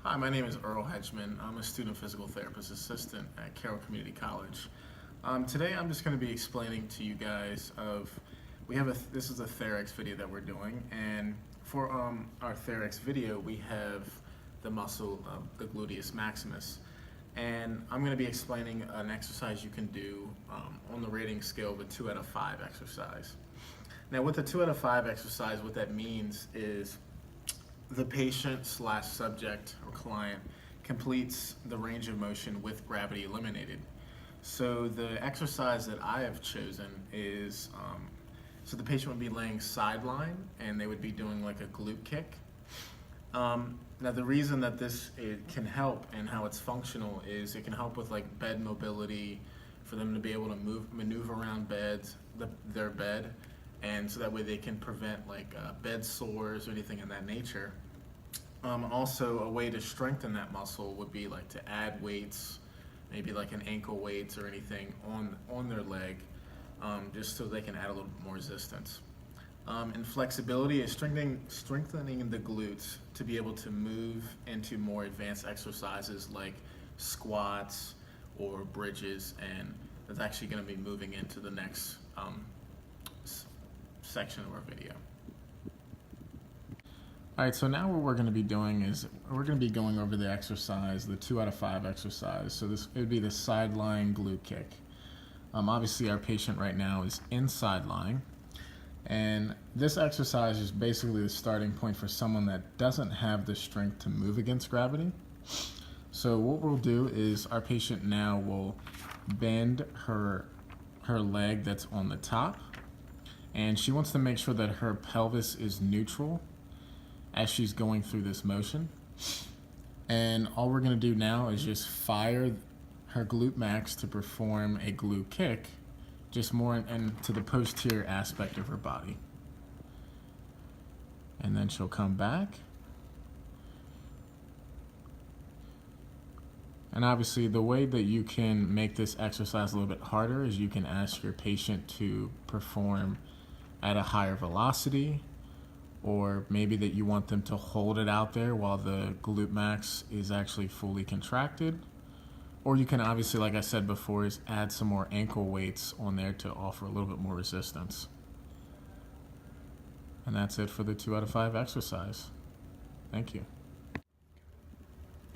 Hi, my name is Earl Hedgman. I'm a student physical therapist assistant at Carroll Community College. Today I'm just going to be explaining to you guys this is a Ther-ex video that we're doing, and for our Ther-ex video we have the muscle of the Gluteus Maximus, and I'm going to be explaining an exercise you can do on the rating scale of a 2 out of 5 exercise. Now with the 2 out of 5 exercise, what that means is the patient / subject or client completes the range of motion with gravity eliminated. So the exercise that I have chosen is, so the patient would be laying sideline and they would be doing like a glute kick. Now the reason that it can help and how it's functional is it can help with like bed mobility, for them to be able to maneuver around their bed, and so that way they can prevent like bed sores or anything in that nature. Also, a way to strengthen that muscle would be like to add weights, maybe like an ankle weights or anything on their leg, just so they can add a little bit more resistance. And flexibility is strengthening the glutes to be able to move into more advanced exercises like squats or bridges, and that's actually going to be moving into the next section of our video. Alright, so now what we're going to be doing is we're going to be going over the exercise, the 2 out of 5 exercise. So it would be the sideline glute kick. Obviously our patient right now is inside lying, and this exercise is basically the starting point for someone that doesn't have the strength to move against gravity. So what we'll do is our patient now will bend her leg that's on the top, and she wants to make sure that her pelvis is neutral as she's going through this motion. And all we're going to do now is just fire her glute max to perform a glute kick, just more into the posterior aspect of her body. And then she'll come back. And obviously the way that you can make this exercise a little bit harder is you can ask your patient to perform at a higher velocity, or maybe that you want them to hold it out there while the glute max is actually fully contracted. Or you can obviously, like I said before, is add some more ankle weights on there to offer a little bit more resistance. And that's it for the 2 out of 5 exercise. Thank you.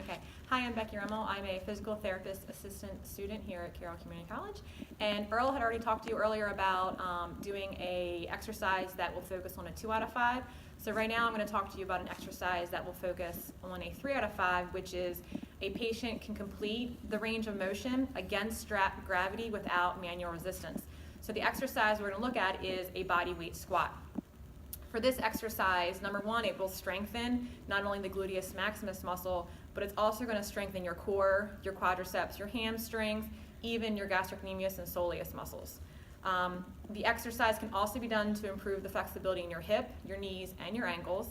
Okay. Hi, I'm Becky Rummel. I'm a physical therapist assistant student here at Carroll Community College. And Earl had already talked to you earlier about doing a exercise that will focus on a 2 out of 5. So right now I'm going to talk to you about an exercise that will focus on a 3 out of 5, which is a patient can complete the range of motion against gravity without manual resistance. So the exercise we're going to look at is a body weight squat. For this exercise, number one, it will strengthen not only the gluteus maximus muscle, but it's also going to strengthen your core, your quadriceps, your hamstrings, even your gastrocnemius and soleus muscles. The exercise can also be done to improve the flexibility in your hip, your knees, and your ankles.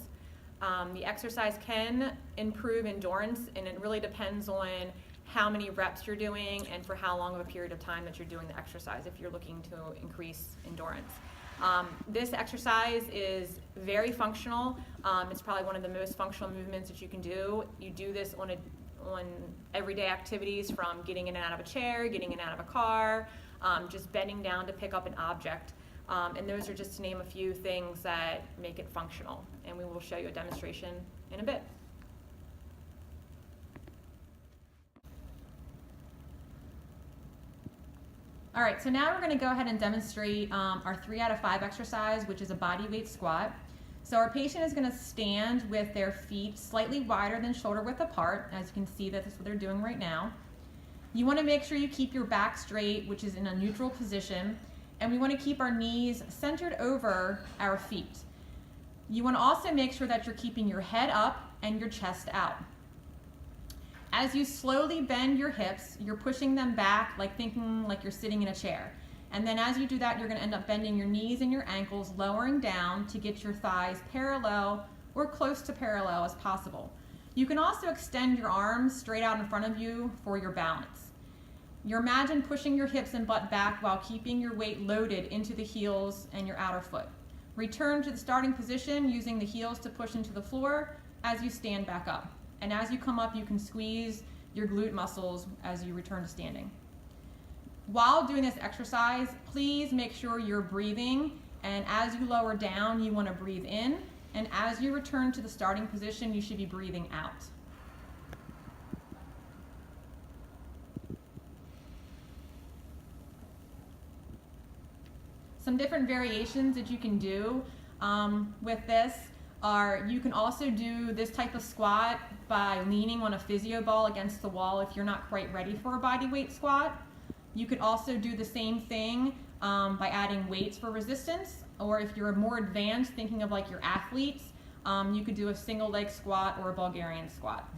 The exercise can improve endurance, and it really depends on how many reps you're doing and for how long of a period of time that you're doing the exercise if you're looking to increase endurance. This exercise is very functional. It's probably one of the most functional movements that you can do. You do this on everyday activities, from getting in and out of a chair, getting in and out of a car, just bending down to pick up an object. And those are just to name a few things that make it functional. And we will show you a demonstration in a bit. All right, so now we're going to go ahead and demonstrate our 3 out of 5 exercise, which is a body weight squat. So our patient is going to stand with their feet slightly wider than shoulder width apart. As you can see, that's what they're doing right now. You want to make sure you keep your back straight, which is in a neutral position, and we want to keep our knees centered over our feet. You want to also make sure that you're keeping your head up and your chest out. As you slowly bend your hips, you're pushing them back, like thinking like you're sitting in a chair. And then as you do that, you're going to end up bending your knees and your ankles, lowering down to get your thighs parallel or close to parallel as possible. You can also extend your arms straight out in front of you for your balance. You imagine pushing your hips and butt back while keeping your weight loaded into the heels and your outer foot. Return to the starting position using the heels to push into the floor as you stand back up. And as you come up, you can squeeze your glute muscles as you return to standing. While doing this exercise, please make sure you're breathing, and as you lower down, you want to breathe in, and as you return to the starting position, you should be breathing out. Some different variations that you can do with this are, you can also do this type of squat by leaning on a physio ball against the wall if you're not quite ready for a body weight squat. You could also do the same thing by adding weights for resistance, or if you're more advanced, thinking of like your athletes, you could do a single leg squat or a Bulgarian squat.